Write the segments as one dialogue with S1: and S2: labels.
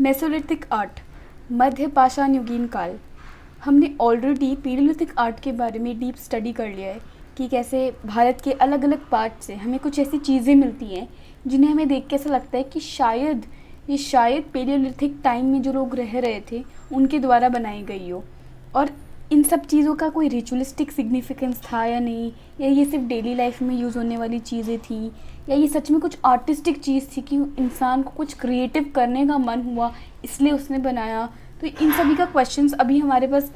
S1: Mesolithic art, मध्य पाषाण युगीन काल। हमने ऑलरेडी पैलियोलिथिक आर्ट के बारे में डीप स्टडी कर लिया है कि कैसे भारत के अलग अलग पार्ट से हमें कुछ ऐसी चीज़ें मिलती हैं जिन्हें हमें देख के ऐसा लगता है कि शायद पैलियोलिथिक टाइम में जो लोग रह रहे थे उनके द्वारा बनाई गई हो। और इन सब चीज़ों का कोई रिचुअलिस्टिक सिग्निफिकेंस था या नहीं, या ये सिर्फ डेली लाइफ में यूज़ होने वाली चीज़ें थी, या ये सच में कुछ आर्टिस्टिक चीज़ थी कि इंसान को कुछ क्रिएटिव करने का मन हुआ इसलिए उसने बनाया। तो इन सभी का क्वेश्चंस अभी हमारे पास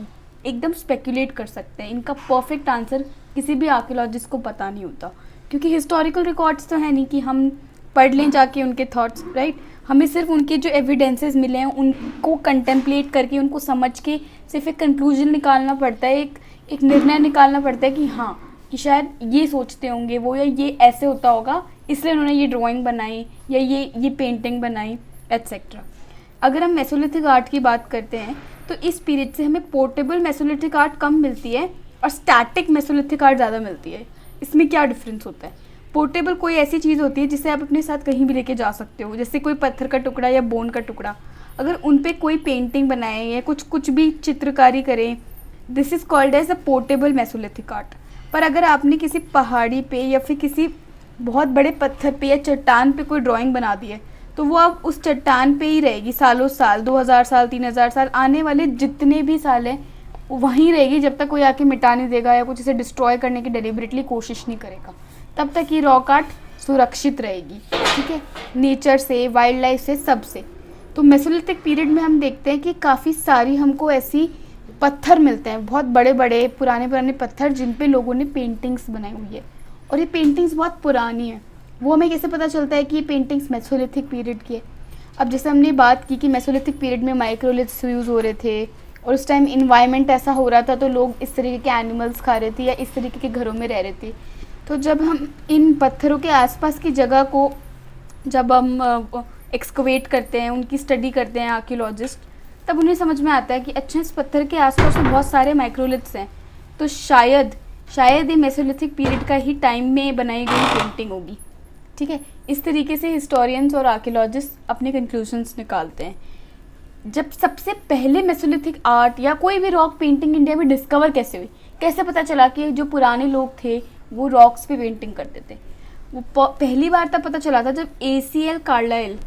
S1: एकदम स्पेकुलेट कर सकते हैं। इनका परफेक्ट आंसर किसी भी आर्कियोलॉजिस्ट को पता नहीं होता, क्योंकि हिस्टोरिकल रिकॉर्ड्स तो है नहीं कि हम पढ़ लें जाके उनके थॉट्स, राइट। हमें सिर्फ उनके जो एविडेंसेस मिले हैं उनको कंटेम्पलेट करके, उनको समझ के सिर्फ एक कंक्लूजन निकालना पड़ता है, एक निर्णय निकालना पड़ता है कि हाँ, कि शायद ये सोचते होंगे वो, या ये ऐसे होता होगा इसलिए उन्होंने ये ड्राइंग बनाई या ये पेंटिंग बनाई, एट्सेट्रा। अगर हम मेसोलिथिक आर्ट की बात करते हैं तो इस पीरियड से हमें पोर्टेबल मेसोलिथिक आर्ट कम मिलती है और स्टैटिक मेसोलिथिक आर्ट ज़्यादा मिलती है। इसमें क्या डिफरेंस होता है? पोर्टेबल कोई ऐसी चीज़ होती है जिसे आप अपने साथ कहीं भी लेके जा सकते हो, जैसे कोई पत्थर का टुकड़ा या बोन का टुकड़ा। अगर उन पे कोई पेंटिंग बनाए या कुछ भी चित्रकारी करें, this is called as a portable mesolithic art. पर अगर आपने किसी पहाड़ी पे या फिर किसी बहुत बड़े पत्थर पे या चट्टान पे कोई ड्राइंग बना दी है तो वो अब उस चट्टान पे ही रहेगी सालों साल, 2000 साल, 3000 साल, आने वाले जितने भी साल हैं वहीं रहेगी, जब तक कोई आके मिटा नहीं देगा या कुछ इसे डिस्ट्रॉय करने की डेलिबरेटली कोशिश नहीं करेगा। तब तक ये रॉक आर्ट सुरक्षित रहेगी, ठीक है, नेचर से, वाइल्ड लाइफ से, सब से। तो मेसोलिथिक पीरियड में हम देखते हैं कि काफ़ी सारी हमको ऐसी पत्थर मिलते हैं, बहुत बड़े बड़े पुराने पत्थर जिन पे लोगों ने पेंटिंग्स बनाई हुई है। और ये पेंटिंग्स बहुत पुरानी है। वो हमें कैसे पता चलता है कि ये पेंटिंग्स मेसोलिथिक पीरियड की है? अब जैसे हमने बात की कि मेसोलिथिक पीरियड में माइक्रोलिथ्स यूज़ हो रहे थे और उस टाइम इन्वायरमेंट ऐसा हो रहा था तो लोग इस तरीके के एनिमल्स खा रहे थे या इस तरीके के घरों में रह रहे थे। तो जब हम इन पत्थरों के आसपास की जगह को जब हम एक्सकवेट करते हैं, उनकी स्टडी करते हैं आर्कियोलॉजिस्ट, तब उन्हें समझ में आता है कि अच्छा, इस पत्थर के आसपास में बहुत सारे माइक्रोलिथ्स हैं, तो शायद ये मेसोलिथिक पीरियड का ही टाइम में बनाई गई पेंटिंग होगी, ठीक है। इस तरीके से हिस्टोरियंस और आर्कियोलॉजिस्ट अपने कंक्लूजन्स निकालते हैं। जब सबसे पहले मेसोलिथिक आर्ट या कोई भी रॉक पेंटिंग इंडिया में डिस्कवर कैसे हुई, कैसे पता चला कि जो पुराने लोग थे वो रॉक्स पे पेंटिंग करते थे? वो पहली बार तब पता चला था जब ACL कार्लाइल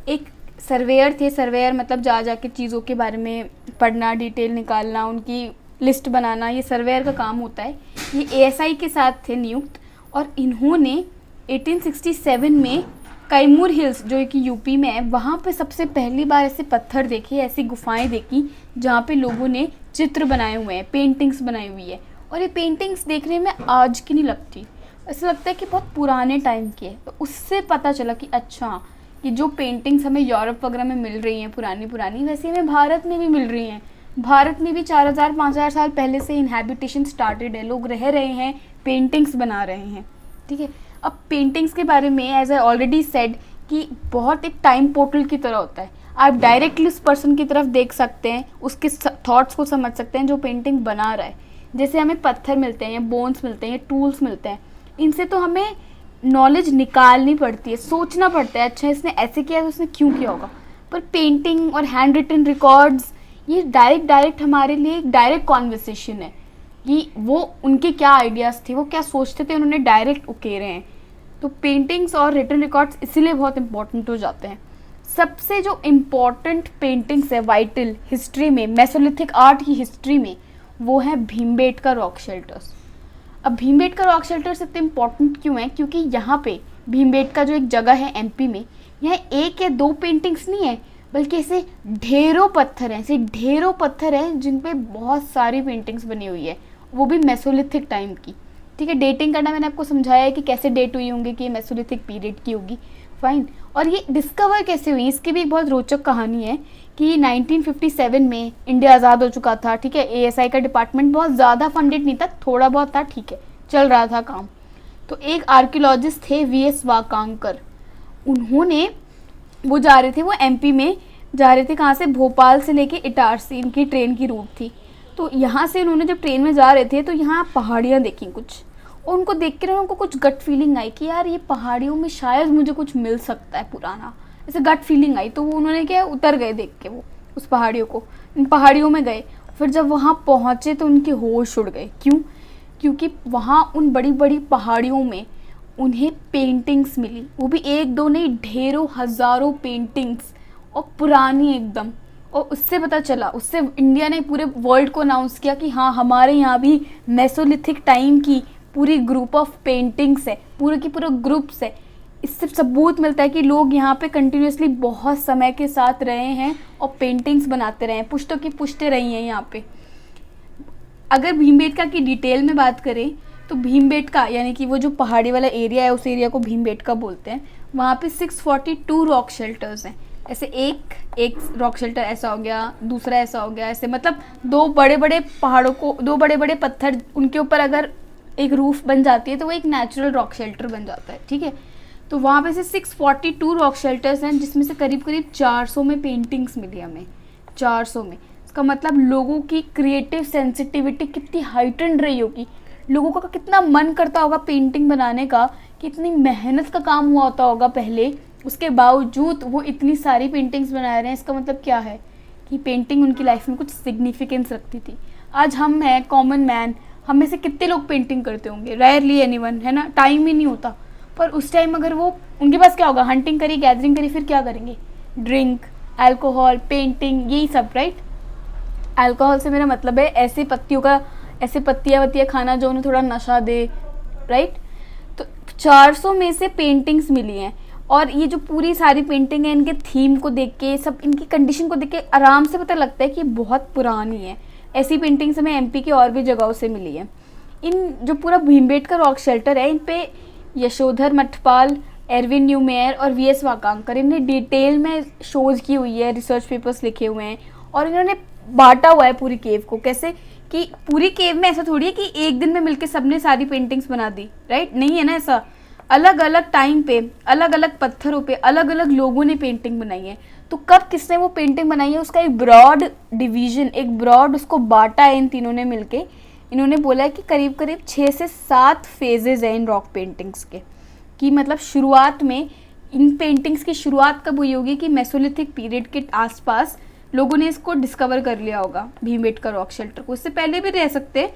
S1: एक सर्वेयर थे। सर्वेयर मतलब जाके चीज़ों के बारे में पढ़ना, डिटेल निकालना, उनकी लिस्ट बनाना, ये सर्वेयर का काम होता है। ये ASI के साथ थे नियुक्त, और इन्होंने 1867 में कैमूर हिल्स जो कि यूपी में है, वहाँ पे सबसे पहली बार ऐसे पत्थर देखे, ऐसी गुफाएं देखी जहाँ पे लोगों ने चित्र बनाए हुए हैं, पेंटिंग्स बनाई हुई है। और ये पेंटिंग्स देखने में आज की नहीं लगती, ऐसा लगता है कि बहुत पुराने टाइम की है। तो उससे पता चला कि अच्छा, कि जो पेंटिंग्स हमें यूरोप वगैरह में मिल रही हैं पुरानी, वैसे हमें भारत में भी मिल रही हैं। भारत में भी 4000-5000 साल पहले से इनहैबिटेशन स्टार्टेड है, लोग रह रहे हैं, पेंटिंग्स बना रहे हैं, ठीक है। अब पेंटिंग्स के बारे में एज आई ऑलरेडी सेड कि बहुत एक टाइम पोर्टल की तरह होता है। आप डायरेक्टली उस पर्सन की तरफ देख सकते हैं, उसके थॉट्स को समझ सकते हैं जो पेंटिंग बना रहा है। जैसे हमें पत्थर मिलते हैं या बोन्स मिलते हैं या टूल्स मिलते हैं, इनसे तो हमें नॉलेज निकालनी पड़ती है, सोचना पड़ता है, अच्छा इसने ऐसे किया तो उसने क्यों किया होगा। पर पेंटिंग और हैंड रिटन रिकॉर्ड्स, ये डायरेक्ट हमारे लिए एक डायरेक्ट कॉन्वर्सेशन है कि वो उनके क्या आइडियाज़ थे, वो क्या सोचते थे, उन्होंने डायरेक्ट उकेरे हैं। तो पेंटिंग्स और रिटन रिकॉर्ड्स इसीलिए बहुत इंपॉर्टेंट हो जाते हैं। सबसे जो इम्पॉर्टेंट पेंटिंग्स है वाइटल हिस्ट्री में, मेसोलिथिक आर्ट की हिस्ट्री में, वो है भीमबेटका रॉक शेल्टर्स। अब भीमबेटका रॉक शेल्टर्स इतने इम्पॉर्टेंट क्यों हैं? क्योंकि यहाँ पे भीमबेटका जो एक जगह है MP में, यहाँ एक या दो पेंटिंग्स नहीं है, बल्कि ऐसे ढेरों पत्थर हैं जिन पे बहुत सारी पेंटिंग्स बनी हुई है, वो भी मेसोलिथिक टाइम की, ठीक है। डेटिंग करना मैंने आपको समझाया है कि कैसे डेट हुई होंगी, कि मेसोलिथिक पीरियड की होगी, फाइन। और ये डिस्कवर कैसे हुई, इसकी भी एक बहुत रोचक कहानी है कि 1957 में इंडिया आज़ाद हो चुका था, ठीक है। ASI का डिपार्टमेंट बहुत ज़्यादा फंडेड नहीं था, थोड़ा बहुत था, ठीक है, चल रहा था काम। तो एक आर्कियोलॉजिस्ट थे VS वाकांकर, उन्होंने वो जा रहे थे, वो MP में जा रहे थे, कहाँ से, भोपाल से लेके इटारसी, इनकी ट्रेन की रूट थी। तो यहाँ से उन्होंने जब ट्रेन में जा रहे थे तो यहाँ पहाड़ियाँ देखी कुछ, और उनको देख कर उनको कुछ गट फीलिंग आई कि यार ये पहाड़ियों में शायद मुझे कुछ मिल सकता है पुराना, ऐसे गट फीलिंग आई, तो वो उन्होंने क्या उतर गए देख के, वो उस पहाड़ियों को, इन पहाड़ियों में गए। फिर जब वहाँ पहुँचे तो उनके होश उड़ गए। क्यों? क्योंकि वहाँ उन बड़ी बड़ी पहाड़ियों में उन्हें पेंटिंग्स मिली, वो भी एक दो नहीं, ढेरों हज़ारों पेंटिंग्स, और पुरानी एकदम। और उससे पता चला, उससे इंडिया ने पूरे वर्ल्ड को अनाउंस किया कि हाँ, हमारे यहाँ भी मेसोलिथिक टाइम की पूरी ग्रुप ऑफ पेंटिंग्स है, पूरे की पूरे ग्रुप्स है। इससे सबूत मिलता है कि लोग यहाँ पे कंटिन्यूसली बहुत समय के साथ रहे हैं और पेंटिंग्स बनाते रहे हैं, पुश्तों की पुश्तें रही हैं यहाँ पे। अगर भीमबेटका की डिटेल में बात करें तो भीमबेटका यानी कि वो जो पहाड़ी वाला एरिया है, उस एरिया को भीमबेटका बोलते हैं। वहाँ पे 642 रॉक शेल्टर्स हैं। ऐसे एक रॉक शेल्टर ऐसा हो गया, दूसरा ऐसा हो गया, ऐसे मतलब दो बड़े बड़े पहाड़ों को, दो बड़े बड़े पत्थर, उनके ऊपर अगर एक रूफ बन जाती है तो वो एक नेचुरल रॉक शेल्टर बन जाता है, ठीक है। तो वहाँ पे से 642 रॉक शेल्टर्स हैं, जिसमें से करीब करीब 400 में पेंटिंग्स मिली हमें, 400 में। इसका मतलब लोगों की क्रिएटिव सेंसिटिविटी कितनी हाइटेंड रही होगी, लोगों का कितना मन करता होगा पेंटिंग बनाने का, कितनी मेहनत का काम हुआ होता होगा पहले, उसके बावजूद वो इतनी सारी पेंटिंग्स बना रहे हैं। इसका मतलब क्या है कि पेंटिंग उनकी लाइफ में कुछ सिग्निफिकेंस रखती थी। आज हम हैं कॉमन मैन, हम में से कितने लोग पेंटिंग करते होंगे? रेयरली एनीवन, है ना, टाइम ही नहीं होता। पर उस टाइम अगर वो, उनके पास क्या होगा, हंटिंग करी, गैदरिंग करी, फिर क्या करेंगे? ड्रिंक, अल्कोहल, पेंटिंग, यही सब, राइट। अल्कोहल से मेरा मतलब है ऐसे पत्तियों का, ऐसे पत्तियाँ वत्तियाँ खाना जो उन्हें थोड़ा नशा दे, राइट। तो 400 में से पेंटिंग्स मिली हैं, और ये जो पूरी सारी पेंटिंग है, इनके थीम को देख के, सब इनकी कंडीशन को देख के आराम से पता लगता है कि बहुत पुरानी है। ऐसी पेंटिंग्स हमें एमपी के और भी जगहों से मिली है। इन जो पूरा भीमबेटका रॉक शेल्टर है, इन पे यशोधर मठपाल, एरविन न्यूमेयर और वीएस वाकांकर, इन्होंने डिटेल में शोज की हुई है, रिसर्च पेपर्स लिखे हुए हैं, और इन्होंने बांटा हुआ है पूरी केव को। कैसे कि पूरी केव में ऐसा थोड़ी है कि एक दिन में मिलके सबने सारी पेंटिंग्स बना दी, राइट, नहीं है ना ऐसा। अलग अलग टाइम पे, अलग अलग पत्थरों पे, अलग अलग लोगों ने पेंटिंग बनाई है। तो कब किसने वो पेंटिंग बनाई है, उसका एक ब्रॉड डिवीजन, एक ब्रॉड उसको बांटा है इन तीनों ने मिलके। इन्होंने बोला है कि करीब करीब 6 से 7 फेजेज हैं इन रॉक पेंटिंग्स के, कि मतलब शुरुआत में इन पेंटिंग्स की शुरुआत कब हुई होगी कि मेसोलिथिक पीरियड के आसपास लोगों ने इसको डिस्कवर कर लिया होगा, भीमबेटका रॉक शेल्टर को। इससे पहले भी रह सकते हैं,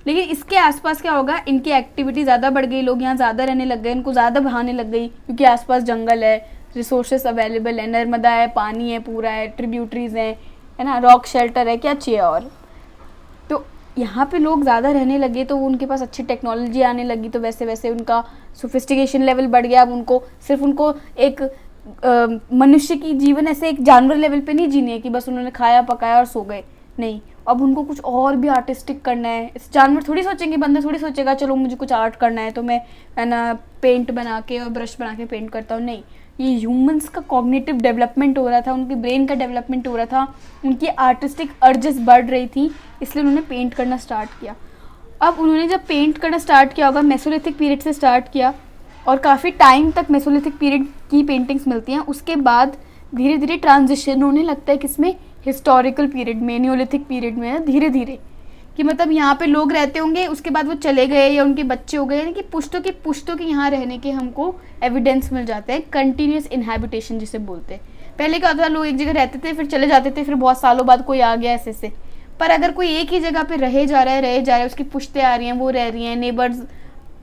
S1: लेकिन इसके आसपास क्या होगा, इनकी एक्टिविटी ज़्यादा बढ़ गई, लोग यहाँ ज़्यादा रहने लग गए, इनको ज़्यादा बहाने लग गई, क्योंकि आसपास जंगल है, रिसोर्सेस अवेलेबल है, नर्मदा है, पानी है, पूरा है, ट्रिब्यूटरीज हैं, है ना, रॉक शेल्टर है, क्या चाहिए और। तो यहाँ पे लोग ज़्यादा रहने लगे तो उनके पास अच्छी टेक्नोलॉजी आने लगी, तो वैसे वैसे उनका सोफिस्टिकेशन लेवल बढ़ गया। अब उनको सिर्फ उनको एक मनुष्य की जीवन ऐसे एक जानवर लेवल पे नहीं जीनी है कि बस उन्होंने खाया पकाया और सो गए, नहीं। अब उनको कुछ और भी आर्टिस्टिक करना है। इस जानवर थोड़ी सोचेंगे, बंदा थोड़ी सोचेगा चलो मुझे कुछ आर्ट करना है तो मैं, है ना, पेंट बना के और ब्रश बना के पेंट करता हूँ, नहीं। ये ह्यूमंस का कॉग्निटिव डेवलपमेंट हो रहा था, उनके ब्रेन का डेवलपमेंट हो रहा था, उनकी आर्टिस्टिक अर्जेस बढ़ रही थी, इसलिए उन्होंने पेंट करना स्टार्ट किया। अब उन्होंने जब पेंट करना स्टार्ट किया होगा, मेसोलिथिक पीरियड से स्टार्ट किया, और काफ़ी टाइम तक मेसोलिथिक पीरियड की पेंटिंग्स मिलती हैं। उसके बाद धीरे धीरे ट्रांजिशन होने लगता है किसमें, हिस्टोरिकल पीरियड में, न्योलिथिक पीरियड में, धीरे धीरे, कि मतलब यहाँ पे लोग रहते होंगे, उसके बाद वो चले गए या उनके बच्चे हो गए, यानी कि पुश्तों के यहाँ रहने के हमको एविडेंस मिल जाते हैं। कंटिन्यूस इनहैबिटेशन जिसे बोलते हैं। पहले क्या होता था, लोग एक जगह रहते थे, फिर चले जाते थे, फिर बहुत सालों बाद कोई आ गया ऐसे से। पर अगर कोई एक ही जगह पे रहे जा रहा है, उसकी पुश्तें आ रही हैं, वो रह रही हैं, नेबर्स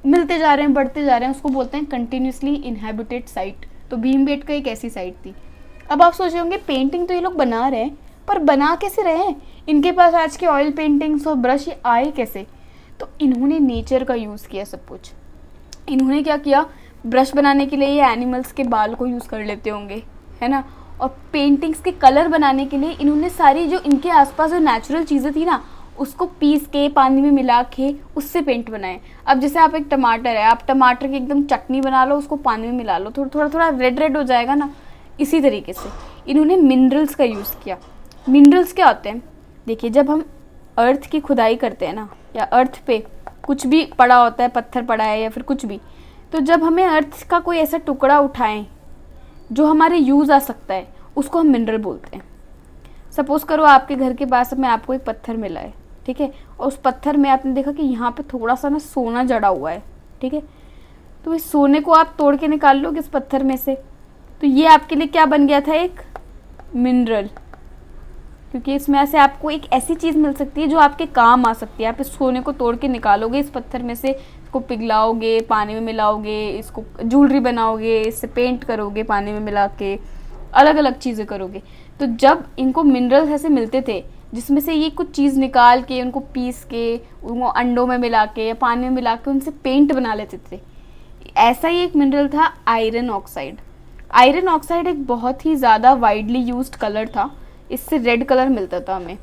S1: मिलते जा रहे हैं, बढ़ते जा रहे हैं, उसको बोलते हैं कंटिन्यूसली इनहैबिटेड साइट। तो भीमबेटका एक ऐसी साइट थी। अब आप सोच रहे होंगे पेंटिंग तो ये लोग बना रहे हैं, पर बना कैसे रहे हैं, इनके पास आज के ऑयल पेंटिंग्स और ब्रश ये आए कैसे? तो इन्होंने नेचर का यूज़ किया सब कुछ। इन्होंने क्या किया, ब्रश बनाने के लिए ये एनिमल्स के बाल को यूज़ कर लेते होंगे, है ना, और पेंटिंग्स के कलर बनाने के लिए इन्होंने सारी जो इनके आसपास जो नेचुरल चीज़ें थी ना, उसको पीस के पानी में मिला के उससे पेंट बनाए। अब जैसे आप एक टमाटर है, आप टमाटर की एकदम चटनी बना लो, उसको पानी में मिला लो, थोड़ा थोड़ा रेड रेड हो जाएगा ना। इसी तरीके से इन्होंने मिनरल्स का यूज़ किया। मिनरल्स क्या होते हैं, देखिए, जब हम अर्थ की खुदाई करते हैं ना, या अर्थ पे कुछ भी पड़ा होता है, पत्थर पड़ा है या फिर कुछ भी, तो जब हमें अर्थ का कोई ऐसा टुकड़ा उठाएं जो हमारे यूज़ आ सकता है, उसको हम मिनरल बोलते हैं। सपोज करो आपके घर के पास में आपको एक पत्थर मिला है, ठीक है, और उस पत्थर में आपने देखा कि यहाँ पे थोड़ा सा ना सोना जड़ा हुआ है, ठीक है, तो इस सोने को आप तोड़ के निकाल लोगे इस पत्थर में से, तो ये आपके लिए क्या बन गया था, एक मिनरल, क्योंकि इसमें से आपको एक ऐसी चीज़ मिल सकती है जो आपके काम आ सकती है। आप इस सोने को तोड़ के निकालोगे इस पत्थर में से, इसको पिघलाओगे, पानी में मिलाओगे, इसको ज्वेलरी बनाओगे, इससे पेंट करोगे पानी में मिला के, अलग अलग चीज़ें करोगे। तो जब इनको मिनरल्स ऐसे मिलते थे जिसमें से ये कुछ चीज़ निकाल के, उनको पीस के, उनको अंडों में मिला के या पानी में मिला के उनसे पेंट बना लेते थे। ऐसा ही एक मिनरल था आयरन ऑक्साइड। आयरन ऑक्साइड एक बहुत ही ज़्यादा वाइडली यूज्ड कलर था, इससे रेड कलर मिलता था हमें,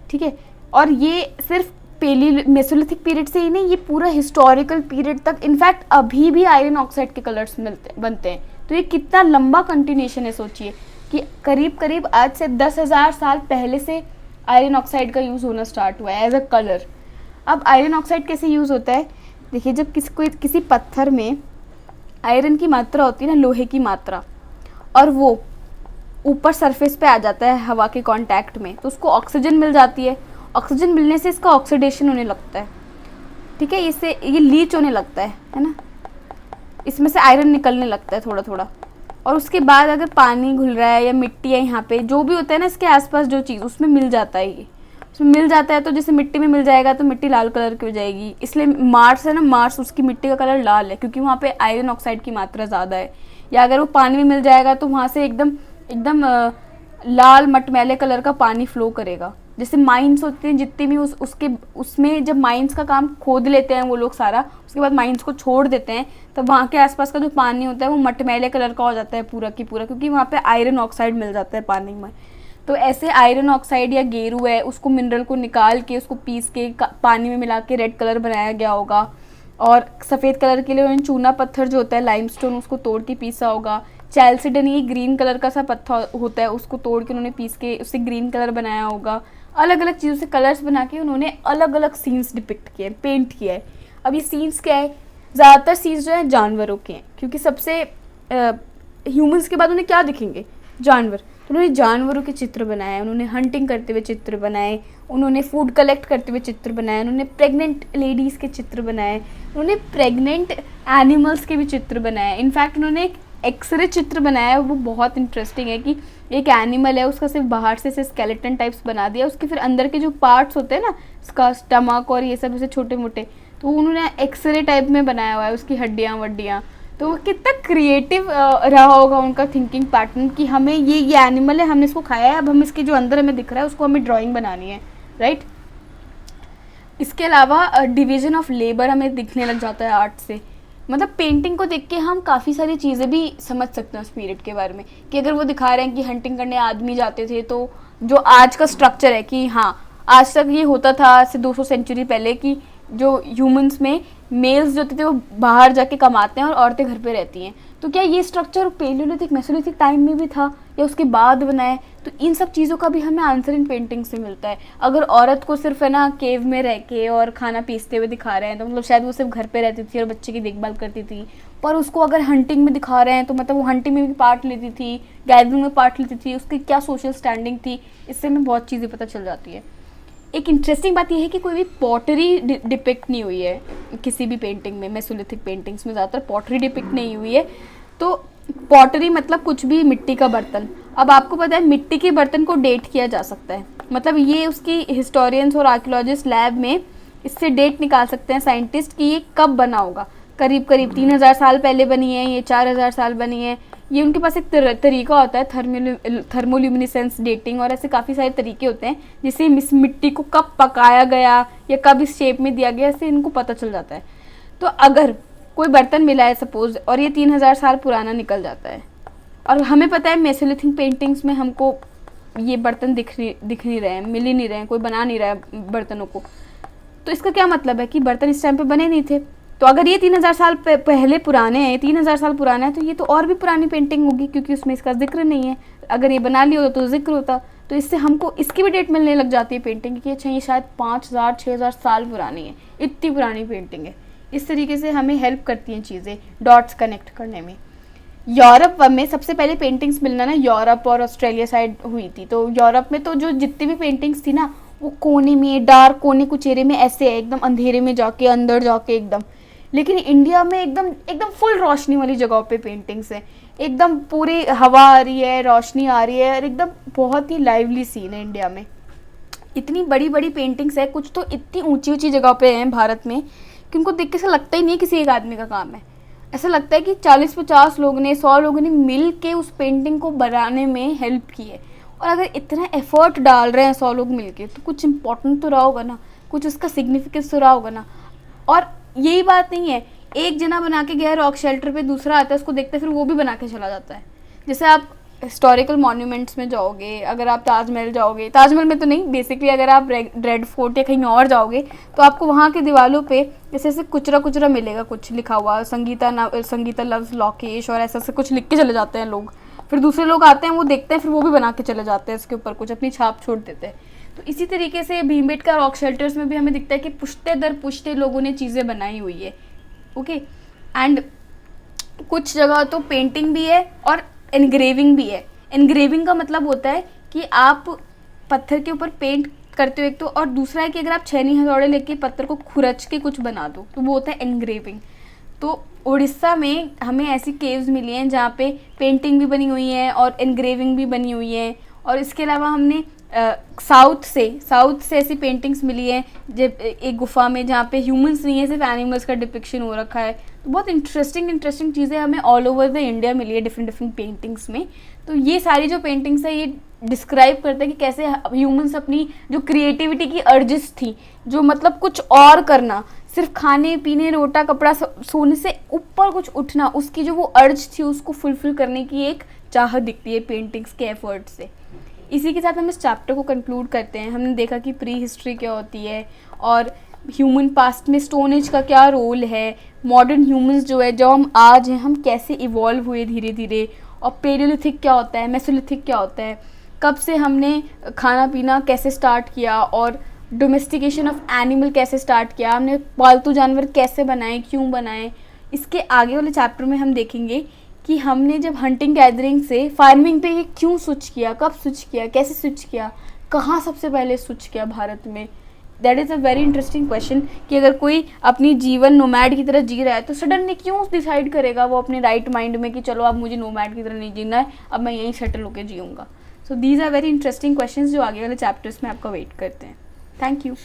S1: ठीक है। और ये सिर्फ पेली मेसोलिथिक पीरियड से ही नहीं, ये पूरा हिस्टोरिकल पीरियड तक, इनफैक्ट अभी भी आयरन ऑक्साइड के कलर्स बनते हैं। तो ये कितना लंबा कंटिन्यूशन है, सोचिए कि करीब करीब आज से 10,000 साल पहले से आयरन ऑक्साइड का यूज़ होना स्टार्ट हुआ है एज अ कलर। अब आयरन ऑक्साइड कैसे यूज़ होता है, देखिए जब किसी पत्थर में आयरन की मात्रा होती है ना, लोहे की मात्रा, और वो ऊपर सरफेस पे आ जाता है हवा के कांटेक्ट में, तो उसको ऑक्सीजन मिल जाती है। ऑक्सीजन मिलने से इसका ऑक्सीडेशन होने लगता है, ठीक है, इससे ये लीच होने लगता है ना, इसमें से आयरन निकलने लगता है थोड़ा थोड़ा। और उसके बाद अगर पानी घुल रहा है या मिट्टी है, यहाँ पे जो भी होता है ना इसके आसपास जो चीज़, उसमें मिल जाता है, ये उसमें मिल जाता है। तो जैसे मिट्टी में मिल जाएगा तो मिट्टी लाल कलर की हो जाएगी, इसलिए मार्स है ना, मार्स उसकी मिट्टी का कलर लाल है क्योंकि वहाँ पे आयरन ऑक्साइड की मात्रा ज़्यादा है। या अगर वो पानी में मिल जाएगा तो वहाँ से एकदम एकदम लाल मटमैले कलर का पानी फ्लो करेगा। जैसे माइंस होते हैं जितने भी उसमें जब माइंस का काम खोद लेते हैं वो लोग सारा, उसके बाद माइंस को छोड़ देते हैं, तब वहाँ के आसपास का जो पानी होता है वो मटमैले कलर का हो जाता है पूरा की पूरा, क्योंकि वहाँ पे आयरन ऑक्साइड मिल जाता है पानी में। तो ऐसे आयरन ऑक्साइड या गेरू है, उसको मिनरल को निकाल के, उसको पीस के पानी में मिला के रेड कलर बनाया गया होगा। और सफ़ेद कलर के लिए उन्होंने चूना पत्थर जो होता है लाइमस्टोन, उसको तोड़ के पीसा होगा। चैल्सिडन, ये ग्रीन कलर का सा पत्थर होता है, उसको तोड़ के उन्होंने पीस के उससे ग्रीन कलर बनाया होगा। अलग अलग चीज़ों से कलर्स बना के उन्होंने अलग अलग सीन्स डिपिक्ट किए, पेंट किया है। अब ये सीन्स क्या है, ज़्यादातर सीन्स जो है जानवरों के हैं, क्योंकि सबसे ह्यूमंस के बाद उन्हें क्या दिखेंगे, जानवर। तो उन्होंने जानवरों के चित्र बनाए, उन्होंने हंटिंग करते हुए चित्र बनाए, उन्होंने फूड कलेक्ट करते हुए चित्र बनाए, उन्होंने प्रेग्नेंट लेडीज़ के चित्र बनाए, उन्होंने प्रेग्नेंट एनिमल्स के भी चित्र बनाए। इनफैक्ट उन्होंने एक एक्सरे चित्र बनाया है, वो बहुत इंटरेस्टिंग है कि एक एनिमल है, उसका सिर्फ बाहर से स्केलेटन टाइप्स बना दिया, उसके फिर अंदर के जो पार्ट्स होते हैं ना, उसका स्टमक और ये सब ऐसे छोटे मोटे, तो उन्होंने एक्सरे टाइप में बनाया हुआ है, उसकी हड्डियाँ वड्डियाँ। तो कितना क्रिएटिव रहा होगा उनका थिंकिंग पैटर्न कि हमें ये एनिमल है, हमने इसको खाया है, अब हम इसके जो अंदर हमें दिख रहा है उसको हमें ड्राइंग बनानी है, राइट। इसके अलावा डिवीज़न ऑफ लेबर हमें दिखने लग जाता है आर्ट से। मतलब पेंटिंग को देख के हम काफ़ी सारी चीज़ें भी समझ सकते हैं उस पीरियड के बारे में, कि अगर वो दिखा रहे हैं कि हंटिंग करने आदमी जाते थे, तो जो आज का स्ट्रक्चर है कि हाँ आज तक ये होता था, आज से 200 सेंचुरी पहले, कि जो ह्यूमंस में मेल्स जो थे वो बाहर जाके कमाते हैं और औरतें घर पे रहती हैं। तो क्या ये स्ट्रक्चर पेलियोलिथिक मेसोलिथिक टाइम में भी था या उसके बाद बना है? तो इन सब चीज़ों का भी हमें आंसर इन पेंटिंग से मिलता है। अगर औरत को सिर्फ है ना केव में रह के और खाना पीसते हुए दिखा रहे हैं, तो मतलब शायद वो सिर्फ घर पे रहती थी और बच्चे की देखभाल करती थी। पर उसको अगर हंटिंग में दिखा रहे हैं तो मतलब वो हंटिंग में भी पार्ट लेती थी, गैदरिंग में पार्ट लेती थी, उसकी क्या सोशल स्टैंडिंग थी, इससे हमें बहुत चीज़ें पता चल जाती है। एक इंटरेस्टिंग बात यह है कि कोई भी पॉटरी डिपिक्ट नहीं हुई है किसी भी पेंटिंग में। मेसोलिथिक पेंटिंग्स में ज़्यादातर पॉटरी डिपिक्ट नहीं हुई है। तो पॉटरी मतलब कुछ भी मिट्टी का बर्तन। अब आपको पता है मिट्टी के बर्तन को डेट किया जा सकता है, मतलब ये उसकी हिस्टोरियंस और आर्कियोलॉजिस्ट लैब में इससे डेट निकाल सकते हैं साइंटिस्ट कि ये कब बना होगा। करीब करीब 3000 साल पहले बनी है, ये 4000 साल बनी है। ये उनके पास एक तरीका होता है थर्मोल्यूमिनेसेंस डेटिंग, और ऐसे काफ़ी सारे तरीके होते हैं जिससे इस मिट्टी को कब पकाया गया या कब इस शेप में दिया गया, इससे इनको पता चल जाता है। तो अगर कोई बर्तन मिला है सपोज और ये 3000 साल पुराना निकल जाता है, और हमें पता है मेसोलिथिक पेंटिंग्स में हमको ये बर्तन दिख नहीं रहे हैं, मिल ही नहीं रहे हैं, कोई बना नहीं रहा है बर्तनों को, तो इसका क्या मतलब है कि बर्तन इस टाइम पे बने नहीं थे। तो अगर ये 3000 साल पहले पुराने हैं, 3000 साल पुराना है, तो ये तो और भी पुरानी पेंटिंग होगी क्योंकि उसमें इसका जिक्र नहीं है। अगर ये बना लिया होता तो जिक्र होता। तो इससे हमको इसकी भी डेट मिलने लग जाती है पेंटिंग की, अच्छा ये शायद 5000 6000 साल पुरानी है, इतनी पुरानी पेंटिंग है। इस तरीके से हमें हेल्प करती हैं चीज़ें डॉट्स कनेक्ट करने में। यूरोप में सबसे पहले पेंटिंग्स मिलना ना यूरोप और ऑस्ट्रेलिया साइड हुई थी। तो यूरोप में तो जो जितनी भी पेंटिंग्स थी ना, वो कोने में, डार्क कोने कुचेरे में ऐसे है, एकदम अंधेरे में जाके, अंदर जाके एकदम। लेकिन इंडिया में एकदम फुल रोशनी वाली जगहों पे पेंटिंग्स हैं। एकदम पूरी हवा आ रही है, रोशनी आ रही है और एकदम बहुत ही लाइवली सीन है इंडिया में। इतनी बड़ी बड़ी पेंटिंग्स है, कुछ तो इतनी ऊंची ऊंची जगह पे हैं भारत में कि उनको देख के ऐसा लगता ही नहीं है किसी एक आदमी का काम है। ऐसा लगता है कि 40-50 लोग ने, 100 लोगों ने मिल के उस पेंटिंग को बनाने में हेल्प की है। और अगर इतना एफर्ट डाल रहे हैं 100 लोग मिल के, तो कुछ इंपॉर्टेंट तो रहा होगा ना, कुछ उसका सिग्निफिकेंस तो रहा होगा ना। और यही बात नहीं है, एक जना बना के गया रॉक शेल्टर पे, दूसरा आता है उसको देखते फिर वो भी बना के चला जाता है। जैसे आप हिस्टोरिकल मॉन्यूमेंट्स में जाओगे, अगर आप ताजमहल जाओगे, ताजमहल में तो नहीं, बेसिकली अगर आप रेड फोर्ट या कहीं और जाओगे तो आपको वहाँ के दीवारों पे जैसे ऐसे कुचरा कुचरा मिलेगा, कुछ लिखा हुआ, संगीता लव्स लॉकेश और ऐसा ऐसा कुछ लिख के चले जाते हैं लोग। फिर दूसरे लोग आते हैं, वो देखते हैं, फिर वो भी बना के चले जाते हैं, इसके ऊपर कुछ अपनी छाप छोड़ देते हैं। तो इसी तरीके से भीमबेटका रॉक शेल्टर्स में भी हमें दिखता है कि पुश्ते दर पुश्ते लोगों ने चीज़ें बनाई हुई है। ओके, एंड कुछ जगह तो पेंटिंग भी है और एनग्रेविंग भी है। एनग्रेविंग का मतलब होता है कि आप पत्थर के ऊपर पेंट करते हो एक तो, और दूसरा है कि अगर आप छेनी हथौड़े लेके पत्थर को खुरच के कुछ बना दो तो वो होता है एनग्रेविंग। तो उड़ीसा में हमें ऐसी केव्स मिली हैं जहाँ पे पेंटिंग भी बनी हुई है और एनग्रेविंग भी बनी हुई है। और इसके अलावा हमने साउथ से ऐसी पेंटिंग्स मिली हैं जब एक गुफा में जहाँ पे ह्यूमंस नहीं है, सिर्फ एनिमल्स का डिपिक्शन हो रखा है। तो बहुत इंटरेस्टिंग चीज़ें हमें ऑल ओवर द इंडिया मिली है डिफरेंट पेंटिंग्स में। तो ये सारी जो पेंटिंग्स है ये डिस्क्राइब करता है कि कैसे ह्यूमंस अपनी जो क्रिएटिविटी की अर्जिस थी, जो मतलब कुछ और करना, सिर्फ खाने पीने रोटा कपड़ा सोने से ऊपर कुछ उठना, उसकी जो वो अर्ज थी उसको फुलफिल करने की एक चाहत दिखती है पेंटिंग्स के एफर्ट से। इसी के साथ हम इस चैप्टर को कंक्लूड करते हैं। हमने देखा कि प्री हिस्ट्री क्या होती है और ह्यूमन पास्ट में स्टोन एज का क्या रोल है, मॉडर्न ह्यूमंस जो है, जो हम आज हैं, हम कैसे इवॉल्व हुए धीरे धीरे, और पेलियोलिथिक क्या होता है, मेसोलिथिक क्या होता है, कब से हमने खाना पीना कैसे स्टार्ट किया, और डोमेस्टिकेशन ऑफ एनिमल कैसे स्टार्ट किया, हमने पालतू जानवर कैसे बनाए, क्यों बनाए। इसके आगे वाले चैप्टर में हम देखेंगे कि हमने जब हंटिंग गैदरिंग से फार्मिंग पे ये क्यों स्विच किया, कब स्विच किया, कैसे स्विच किया, कहाँ सबसे पहले स्विच किया भारत में। That is a very interesting question कि अगर कोई अपनी जीवन नोमैड की तरह जी रहा है तो सडनली क्यों डिसाइड करेगा वो अपने राइट माइंड में कि चलो अब मुझे नोमैड की तरह नहीं जीना है, अब मैं यहीं सेटल होकर जीऊँगा। So these are very interesting questions जो आगे वाले चैप्टर्स में आपका वेट करते हैं। Thank you.